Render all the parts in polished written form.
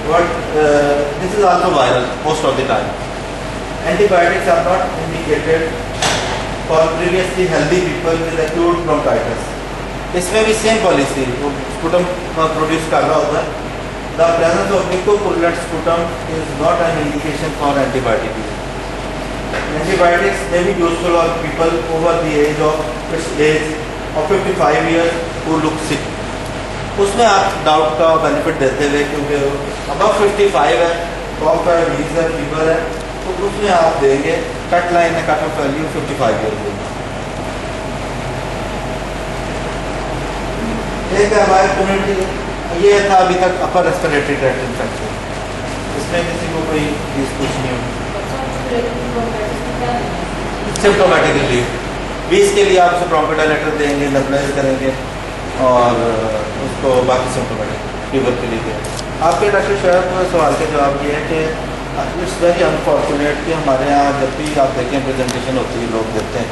this is also viral most of the time. Antibiotics are not indicated for previously healthy people with acute bronchitis. इसमें भी same policy sputum produce कर रहा होता है. The presence of mucopurulent sputum is not an indication for antibiotic use. Antibiotics may be useful for people over the age of 55 years who look sick. उसमें आप doubt का benefit देते हुए क्योंकि above 55 है, कॉफ है, वीज है, फीवर है, तो उसमें आप देंगे कट लाइन है, कट ऑफ वैल्यू 55 ईयर देंगे. एक है हमारे कम्युनिटी ये था अभी तक अपर रेस्पिरेटरी ट्रैक्ट इन्फेक्शन. इसमें किसी को कोई चीज़ पूछनी हो? सिम्टोमेटिक रिलीफ 20 के लिए आप उसे ब्रोंकोडायलेटर देंगे, नेबुलाइज करेंगे और उसको बाकी सिम्टोमेटिक फीवर के लिए देंगे. आपके डॉक्टर साहब का सवाल का जवाब ये है कि इट्स वेरी अनफॉर्चुनेट कि हमारे यहाँ जब भी आप देखें प्रेजेंटेशन होती है लोग देते हैं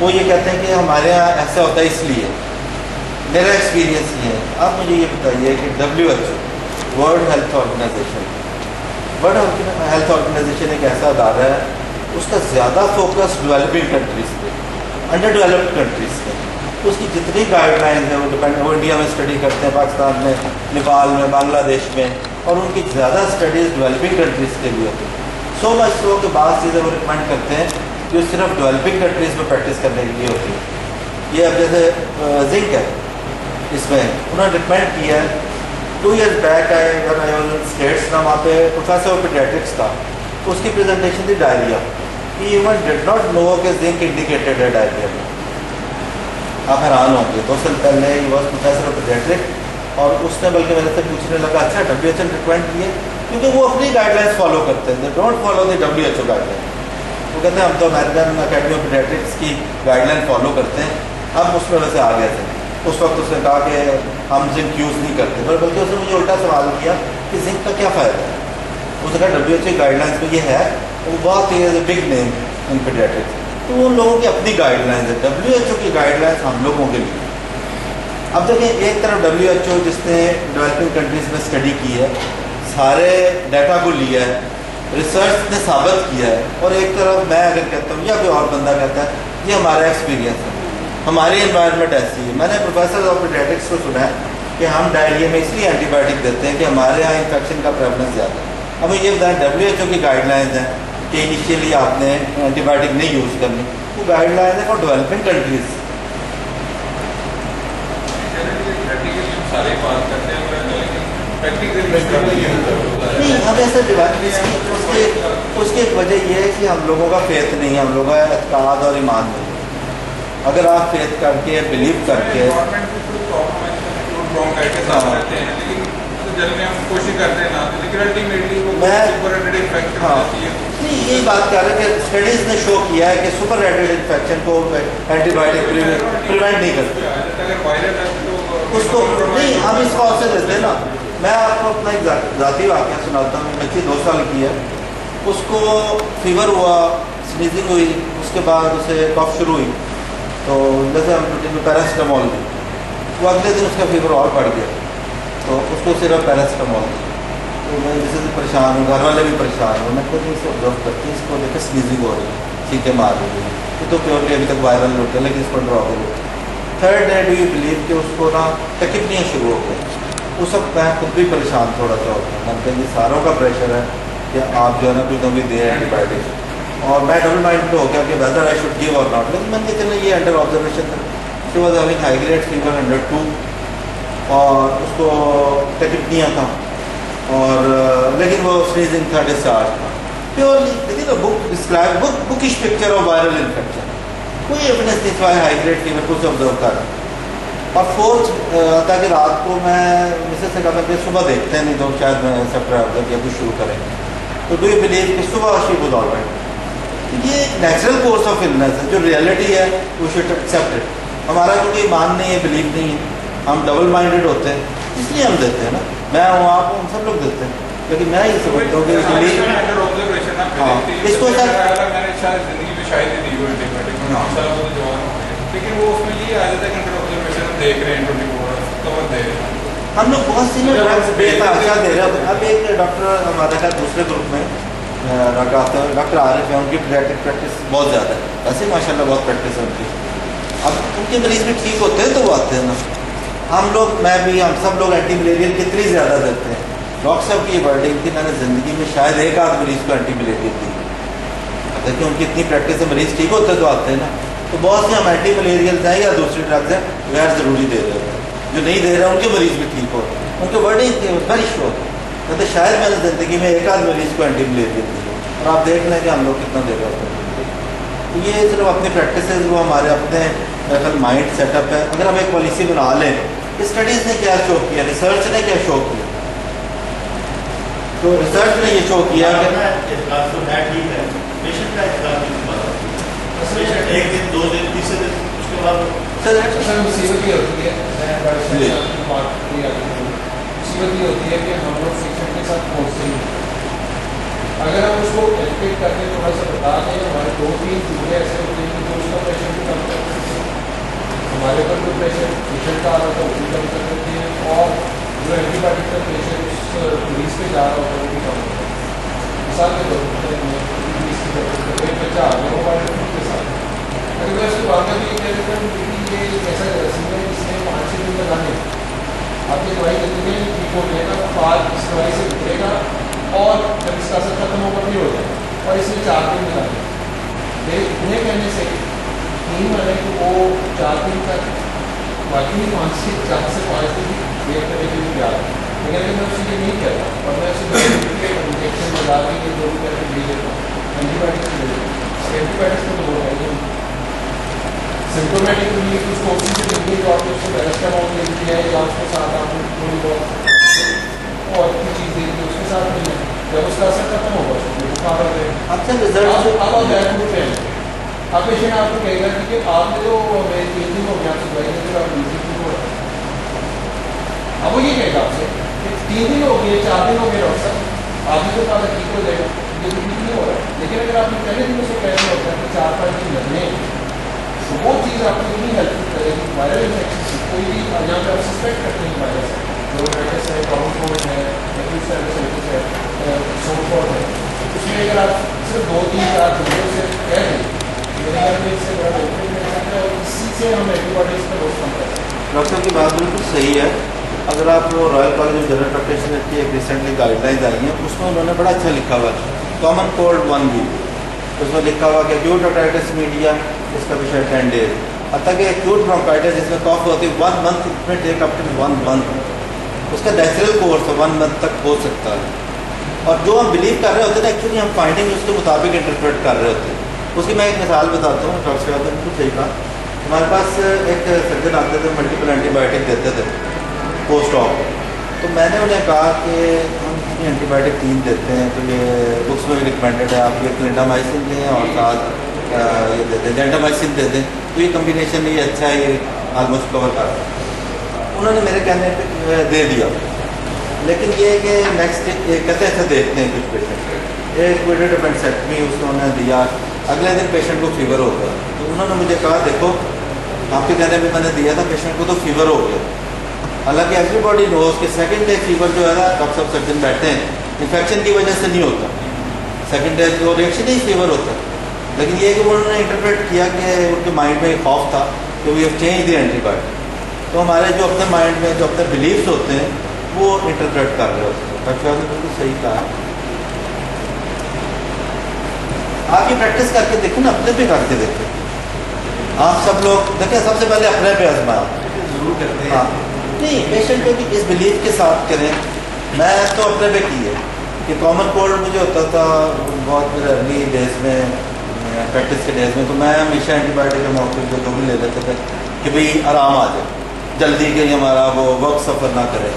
वो ये कहते हैं कि हमारे यहाँ ऐसा होता है इसलिए. मेरा एक्सपीरियंस ये है. आप मुझे ये बताइए कि WHO वर्ल्ड हेल्थ ऑर्गेनाइजेशन एक ऐसा अदारा है उसका ज़्यादा फोकस डेवलपिंग कंट्रीज़ पे, अंडर डेवलप्ड कंट्रीज़ पे. उसकी जितनी गाइडलाइंस हैं वो इंडिया में स्टडी करते हैं, पाकिस्तान में, नेपाल में, बांग्लादेश में, और उनकी ज़्यादा स्टडीज़ डेवलपिंग कंट्रीज़ के लिए होती है. सो मच सो कि बाद चीज़ें वो रिकमेंड करते हैं जो सिर्फ डेवलपिंग कंट्रीज़ में प्रैक्टिस करने के लिए होती है. ये अब जैसे जिंक है, इसमें उन्होंने रिकमेंड किया है. 2 years बैक आई स्टेट्स ना वहाँ पे प्रोफेसर ऑफ पीडियाट्रिक्स था, उसकी प्रेजेंटेशन थी diarrhoea. He even did not know कि जिंक इंडिकेटेड है डायरिया में. आप हैरान होंगे. 2 साल पहले he was professor of paediatric और उसने बल्कि मेरे से पूछने लगा अच्छा WHO रिकमेंड किए, क्योंकि वो अपनी गाइडलाइंस फॉलो करते हैं. They don't follow the WHO guideline. वो कहते हैं हम तो अमेरिकन अकेडमी ऑफ पीडियाट्रिक्स की गाइडलाइन फॉलो करते हैं. हम उसमें वैसे आ गए थे. उस वक्त उसने कहा कि हम जिंक यूज़ नहीं करते, पर बल्कि उसने मुझे उल्टा सवाल किया कि जिंक का क्या फ़ायदा है. उसने कहा WHO गाइडलाइंस में ये है, वो बहुत ही बिग नेम इन पीडियाट्रिक्स. तो उन लोगों की अपनी गाइडलाइंस है. WHO की गाइडलाइंस हम लोगों के लिए. अब देखें एक तरफ WHO जिसने डेवलपिंग कंट्रीज़ में स्टडी की है, सारे डाटा को लिया है, रिसर्च ने साबित किया है, और एक तरफ मैं अगर कहता हूँ या कोई और बंदा कहता है ये हमारा एक्सपीरियंस है, हमारी एनवायरनमेंट ऐसी है. मैंने प्रोफेसर ऑफ पीडियाट्रिक्स को सुना है कि हम डायरिया में इसलिए एंटीबायोटिक देते हैं कि हमारे यहाँ इन्फेक्शन का प्रेवलेंस ज़्यादा है. अब ये बताएं WHO की गाइडलाइंस हैं कि इनिशियली आपने एंटीबायोटिक नहीं यूज़ करनी. वो गाइडलाइन है फॉर डेवलपिंग कंट्रीज. नहीं हम ऐसा उसकी एक वजह यह है कि हम लोगों का फेथ नहीं है, हम लोगों का एतकाद और ईमान नहीं है. अगर आप फेथ करके बिलीव करके नहीं यही बात कर रहे हैं कि स्टडीज़ ने शो किया है कि सुपर रेटेड इन्फेक्शन को एंटीबायोटिक प्रिवेंट नहीं करते. उसको नहीं हम इसको ऑप्शन देते हैं ना. मैं आपको अपना एक ज़ाती वाक़या सुनाता हूँ. बच्ची 2 साल की है, उसको फीवर हुआ, स्नीजिंग हुई, उसके बाद उसे कफ शुरू हुई, तो जैसे हम रूटीन में पैरासिटामोल दी. वो अगले दिन उसका फीवर और बढ़ गया, तो उसको सिर्फ पैरासिटामोल दी. तो मैं जैसे से परेशान हूँ, घर वाले भी परेशान हूँ. मैं खुद इसे ऑब्जर्व करती हूँ, इसको देखे स्नीजिंग हो रही है, छींके मार रही है, ये तो प्योरली अभी तक वायरल होते हैं, लेकिन इसको ड्रॉप हो गया. 3rd day do you believe कि उसको ना तकलीफियाँ शुरू हो गई. उस वक्त मैं खुद भी परेशान थोड़ा सा होता हूँ. मैं कहीं सारों का प्रेशर है कि आप जो है ना कोई तो भी दे एंटीबायोटिक्स, और मैं डबल माइंड हो गया कि वेदर आई शुड गिव और नॉट. लेकिन मैंने चला ये अंडर ऑब्जर्वेशन था. She was having high grade fever 102 और उसको तकलीफियाँ था, और लेकिन वो स्नीजिंग था, डिस्चार्ज था प्योरली. देखिए ना book describe bookish picture of viral infection. कोई एविडेंस नहीं था हाई ग्रेड फीवर को से ऑब्जर्व कर. और 4th आता कि रात को मैं मिसेस से कहा कि सुबह देखते हैं, नहीं तो शायद मैं सेप्टर ऑब्जर्व किया कुछ शुरू करेंगे. तो डू यू बिलीव कि सुबह शी वाज ऑलराइट. ये नेचुरल कोर्स ऑफ इलनेस है, जो रियलिटी है वी शुड एक्सेप्ट इट. हमारा क्योंकि ईमान नहीं है, बिलीव नहीं है, हम डबल माइंडेड होते हैं, इसलिए हम देते हैं ना. मैं हूँ, आप हम सब लोग देते हैं. लेकिन मैं ये समझता हूँ कि इसको लेकिन वो उसमें ये आ जाता है कि अंडर ऑब्जर्वेशन देख रहे हैं 24 आवर्स कवर दे रहे हैं. ہم لوگ بہت سی ڈرگس بے تحاشا دے رہے ہوتے ہیں. اب ایک ڈاکٹر ہمارے کا دوسرے گروپ میں ڈاکٹر عارف ہیں, ان کی پیڈیاٹرک پریکٹس بہت زیادہ ہے, ویسے ماشاء اللہ بہت پریکٹس ہے ان کی. اب ان کے مریض بھی ٹھیک ہوتے ہیں تو وہ آتے ہیں نا. ہم لوگ, میں بھی, ہم سب لوگ اینٹی ملیریل کتنی زیادہ دیتے ہیں. ڈاکٹر صاحب کی یہ ورڈنگ تھی, میں نے زندگی میں شاید ایک آدھ مریض کو اینٹی ملیریل دی. دیکھیں ان کی اتنی پریکٹس سے مریض ٹھیک ہوتے تو آتے ہیں نا. تو بہت سے ہم اینٹی ملیریل ہیں یا دوسری ڈرگز ہیں غیر ضروری دے رہے ہوتے ہیں, جو نہیں دے رہے ہیں ان کے مریض بھی ٹھیک ہو. ان کے ورڈنگ ویری شیور, کہتے شاید میں نے زندگی میں ایک آدھ مریض کو اینٹی ملیریل دی. اور آپ دیکھ لیں کہ ہم لوگ کتنا دے رہے ہوتے ہیں. تو یہ صرف اپنی پریکٹسز, وہ ہمارے اپنے مائنڈ سیٹ اپ ہے. اگر ہم ایک پالیسی بنا لیں, اسٹڈیز نے کیا شو کیا, ریسرچ نے کیا شو کیا, تو ریسرچ نے یہ شو کیا کہ ایک دن, دو دن, تیسرے دن, اس کے بعد مصیبت یہ ہوتی ہے کہ ہم لوگ پیشنٹ کے ساتھ پہنچتے ہیں. اگر ہم اس کو ایجوکیٹ کرتے ہیں, تھوڑا سا بتا دیں, ہمارے 2-3 چیزیں ایسے ہوتے ہیں کہ اس کا پیشنٹ بھی کم کر سکتے ہیں, ہمارے اوپر جو پیشنٹ کا آ رہا تھا وہ بھی کم کر سکتے ہیں, اور جو اینٹی بایوٹک کا پیشنٹ اس مریض پہ جا رہا ہوتا ہے وہ بھی کم ہوتا ہے. مثال کے طور پر ایک بچہ آ گیا موبائل فون کے ساتھ, اگر میں اس کو بعد میں بھی یہ کہہ دیتا ہوں کہ یہ ایک ایسا جراثیم ہے جس نے 5-6 دن لگانے, آپ کی دوائی دیتے ہیں ٹھیک ہو جائے گا, بعد اس دوائی سے اترے گا, اور جب اس کا اثر ختم ہوگا بھی ہو جائے گا, اور اس میں 4 دن لگانے. انہیں کہنے سے نہیں مانے کہ وہ 4 دن تک باقی 4 سے 5 دن ویٹ کرنے کے لیے تیار ہے. لیکن اگر میں اسے یہ نہیں کہتا اور میں اسے انجیکشن لگا کے یہ جو بھی کر کے دے دیتا ہوں, اینٹی بایوٹکس دے دیتا ہوں. اینٹی بایوٹکس تو وہ ہے سمپٹومیٹک کے لیے کچھ کوشش سے دیں گے جو آپ کو اس کو پیراسٹامول دے دی ہے, یا اس کے ساتھ آپ کو تھوڑی بہت اور کی چیز دے دی اس کے ساتھ نہیں ہے. جب اس کا اثر ختم ہوگا بخار آ جائے گا, اب آپ بیک روٹ پہ اب پیشنٹ آپ کو کہے گا کہ آپ نے جو میرے 3 دن ہو گیا آپ سے دوائی دے دیں, آپ 20 دن ہو رہا ہے. اب وہ یہ کہے گا آپ سے کہ 3 دن ہو گئے, 4 دن ہو گئے ڈاکٹر صاحب, آپ نے تو کہا ٹھیک ہو جائے گا, یہ تو ٹھیک نہیں ہو رہا ہے. لیکن اگر آپ نے پہلے دن سے کہنا ہوتا ہے کہ 4-5 دن لگنے, تو وہ چیز آپ کو اتنی ہیلپ کرے گی. وائرل انفیکشن سے کوئی بھی یہاں پہ آپ سسپیکٹ کرتے ہیں وائرس ہے, جو وائرس ہے, کامن کولڈ ہے, ایپیسائٹس ہے, سوٹ فال ہے, اس میں اگر آپ صرف 2-3-4 دنوں سے کہہ دیں میرے گھر میں اس سے بڑا بہترین مل سکتا ہے, اور اسی سے ہم اینٹی باڈیز کا ڈوز کم کر سکتے ہیں. ڈاکٹر کی بات بالکل صحیح ہے. اگر آپ Royal college of general practitioner کی ایک ریسنٹلی گائیڈ لائنز آئی ہیں, اس میں انہوں نے بڑا اچھا لکھا ہوا ہے, کامن کولڈ 1 ویک. اس میں لکھا ہوا کہ ایکیوٹ اوٹائٹس میڈیا, اس کا بھی شاید 10 days, حتیٰ کہ ایکیوٹ برونکائٹس جس میں کاف ہوتی ہے 1 month, اٹ میں ٹیک اپ ٹو 1 month. اس کا نیچرل کورس 1 month تک ہو سکتا ہے. اور جو ہم بلیو کر رہے ہوتے ہیں نا, ایکچولی ہم فائنڈنگ اس کے مطابق انٹرپریٹ کر رہے ہوتے ہیں. اس کی میں ایک مثال بتاتا ہوں, ڈاکٹر صاحب نے بالکل صحیح کہا. ہمارے پاس ایک سرجن آتے تھے, ملٹیپل اینٹی بایوٹک دیتے تھے پوسٹ آف. تو میں نے انہیں کہا کہ ہم اینٹی بایوٹک 3 دیتے ہیں, تو یہ بکس میں بھی ریکمینڈیڈ ہے, آپ یہ کلینڈامائسن دیں اور ساتھ یہ دے دیں, جینٹامائسن دے دیں, تو یہ کمبینیشن یہ اچھا ہے, یہ آلموسٹ کور کر رہا ہے. انہوں نے میرے کہنے پہ دے دیا. لیکن یہ کہ نیکسٹ کہتے ایسا دیکھتے ہیں کچھ پیشنٹ, ایک ویڈیو ڈیپینڈسیکٹمی اس کو انہوں نے دیا, اگلے دن پیشنٹ کو فیور ہو گیا. تو انہوں نے مجھے کہا دیکھو آپ کے کہنے پہ میں نے دیا تھا, پیشنٹ کو تو فیور ہو گیا. حالانکہ ایوری باڈی نوز کہ سیکنڈ ڈے فیور جو ہے نا, ڈاکٹر صاحب سرجن بیٹھتے ہیں, انفیکشن کی وجہ سے نہیں ہوتا, سیکنڈ ڈے جو ریئیکشن ہی فیور ہوتا ہے. لیکن یہ کہ انہوں نے انٹرپریٹ کیا کہ ان کے مائنڈ میں ایک خوف تھا کہ وی ہیو چینج دی اینٹی بایوٹک. تو ہمارے جو اپنے مائنڈ میں جو اپنے بلیفس ہوتے ہیں وہ انٹرپریٹ کر رہے ہوتے ہیں. ڈاکٹر صاحب نے بالکل صحیح کہا. آپ یہ پریکٹس کر کے دیکھیں نا, اپنے پہ کر کے دیکھیں. آپ سب لوگ دیکھیں, سب سے پہلے اپنے پہ آزمایا ضرور کرتے ہیں. ہاں نہیں, پیشنٹ کو بھی اس بلیف کے ساتھ کریں. میں تو اپنے پہ کی ہے کہ کامن کولڈ مجھے ہوتا تھا بہت ارلی ڈیز میں, پریکٹس کے ڈیز میں, تو میں ہمیشہ اینٹی بایوٹک کے موقع پہ جو بھی لے لیتے تھے کہ بھئی آرام آ جائے, جلدی کہ ہمارا وہ وقت سفر نہ کرے.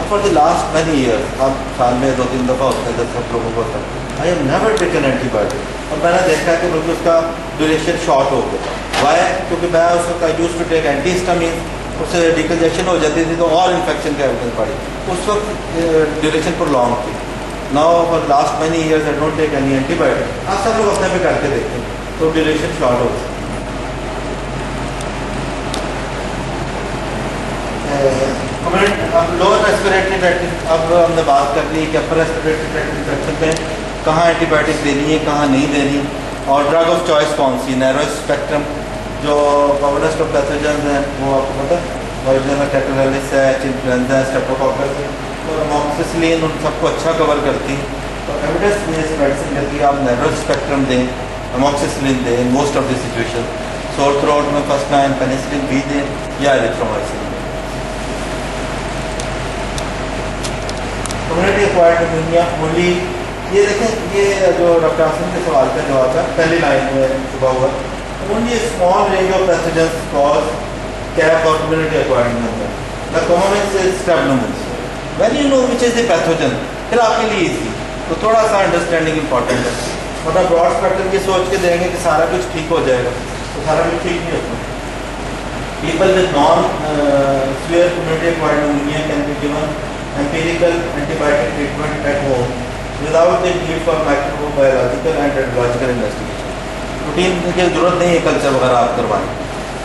For the last many year, اب سال میں 2-3 دفعہ ہوتا ہے جب سب لوگوں کو ہوتا ہے, آئی ہیو نیور ٹیکن اینٹی بایوٹک. اور میں نے دیکھا کہ بلکہ اس کا ڈیوریشن شارٹ ہو گیا. وائی؟ کیونکہ میں اس وقت I use to take antihistamine, اس سے ڈیکنجیکشن ہو جاتی تھی تو اور انفیکشن کا ایویڈنس پڑی, اس وقت ڈیوریشن پر لانگ تھی. Now for last many years I don't take any اینٹی بایوٹک. آپ سب لوگ اپنے پہ کر کے دیکھیں تو ڈیوریشن شارٹ ہو گیا. अब लोअर रेस्पिरेटरी ट्रैक्ट, अब हमने बात कर ली कि अपर रेस्पिरेटरी ट्रैक्ट इन्फेक्शन में कहाँ एंटीबायोटिक देनी है, कहाँ नहीं देनी, और ड्रग ऑफ चॉइस कौन सी, नैरो स्पेक्ट्रम जो कॉमनेस्ट ऑफ पैथोजन है वो आपको पता है, वाइजनल कैटरलिस है, इन्फ्लुएंजा, स्ट्रेप्टोकोकस और अमॉक्सिसिलिन, उन सबको अच्छा कवर करती है। तो एविडेंस बेस्ड मेडिसिन कहती है आप नैरो स्पेक्ट्रम दें, अमॉक्सिसिलिन दें in most of the situation, sore throat में फर्स्ट लाइन पेनिसिलिन भी दें या एरिथ्रोमाइसिन दें। कम्युनिटी एक्वायर्ड निमोनिया ओनली, ये देखें ये जो डॉक्टर आसिम के सवाल का जवाब था पहली लाइन में सुबह हुआ, only small range of pathogens cause CAP और community acquired pneumonia, the common is streptococcus. When you know which is the pathogen, फिर आपके लिए इजी, तो थोड़ा सा अंडरस्टैंडिंग इंपॉर्टेंट है, मतलब ब्रॉड स्पेक्ट्रम की सोच के देंगे कि सारा कुछ ठीक हो जाएगा, तो सारा कुछ ठीक नहीं होता। People with non-severe community acquired pneumonia can be given empirical antibiotic treatment at home without the need for microbiological and radiological investigation. Routine की जरूरत नहीं है कल्चर वगैरह आप करवाएं,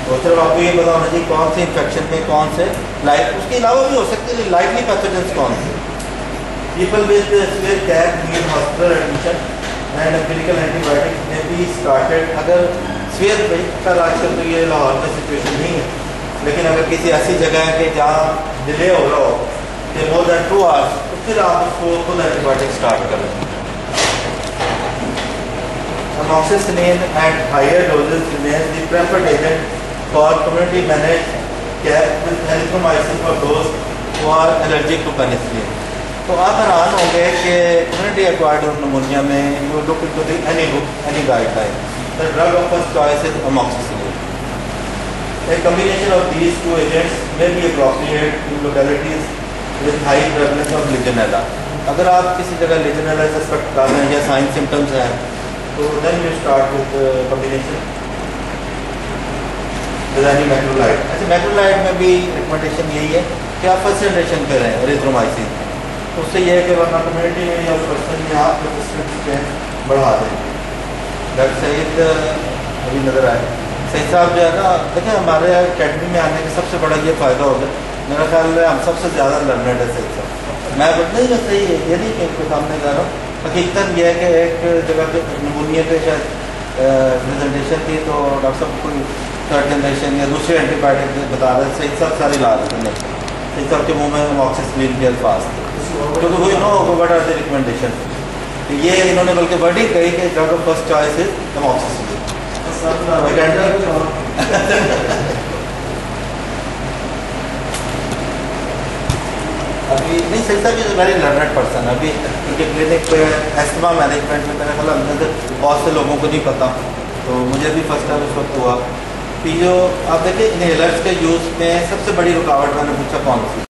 तो सिर्फ आपको ये पता होना चाहिए कौन से इन्फेक्शन में कौन से लाइट, उसके अलावा भी हो सकते हैं लाइटली पैथोजेंस कौन से। People with severe CAP need hospital admission and empirical antibiotics may be started। अगर स्वेयर का आजकल तो ये लाहौर में सिचुएशन नहीं है, लेकिन अगर किसी ऐसी जगह है कि जहाँ डिले हो रहा हो कि मोर देन 2 आवर्स, तो फिर आप उसको खुद एंटीबायोटिक स्टार्ट करें। Amoxicillin at higher doses remains the preferred agent for community managed CAP with erythromycin for those who are allergic to penicillin। तो आप हैरान होंगे कि कम्युनिटी एक्वायर्ड निमोनिया में you look into the any book, any guideline, the drug of first choice is amoxicillin. A combination of these two agents may be appropriate in localities with high prevalence of Legionella। अगर आप किसी जगह Legionella suspect कर रहे हैं या sign symptoms हैं, तो then you start with combination with any macrolide। अच्छा, macrolide में भी रिकमेंडेशन यही है कि आप फर्स्ट जनरेशन पे रहें एरिथ्रोमाइसिन, तो उससे यह है कि वरना कम्युनिटी में या पर्सन में आप रेजिस्टेंस बढ़ा दें। डॉक्टर सईद अभी नज़र आए, सही साहब जो है ना, देखें हमारे अकेडमी में आने का सबसे बड़ा ये फ़ायदा होगा, मेरा ख्याल है हम सबसे ज़्यादा लर्नड है सही साहब। मैं नहीं मैं सही है, ये नहीं कि इनके सामने जा रहा हूँ, हकीकतन ये है कि एक जगह पे निमोनिया पे शायद प्रेजेंटेशन थी, तो डॉक्टर साहब कोई थर्ड जनरेशन या दूसरे एंटीबायोटिक बता रहे सही साहब सारी ला रहे थे, नहीं सही साहब के मुँह में अमॉक्सिसिलिन के अल्फाज थे, क्योंकि वही know what are the recommendation, तो ये इन्होंने बल्कि वर्डिंग कही कि drug of first choice is amoxicillin. अभी नहीं सही साहब इज वेरी लर्नड पर्सन, अभी उनके क्लिनिक पे एस्थमा मैनेजमेंट में मेरा ख्याल अंदर बहुत से लोगों को नहीं पता, तो मुझे भी फर्स्ट टाइम उस वक्त हुआ। फिर जो आप देखिए इनहेलर्स के यूज़ में सबसे बड़ी रुकावट मैंने पूछा कौन सी,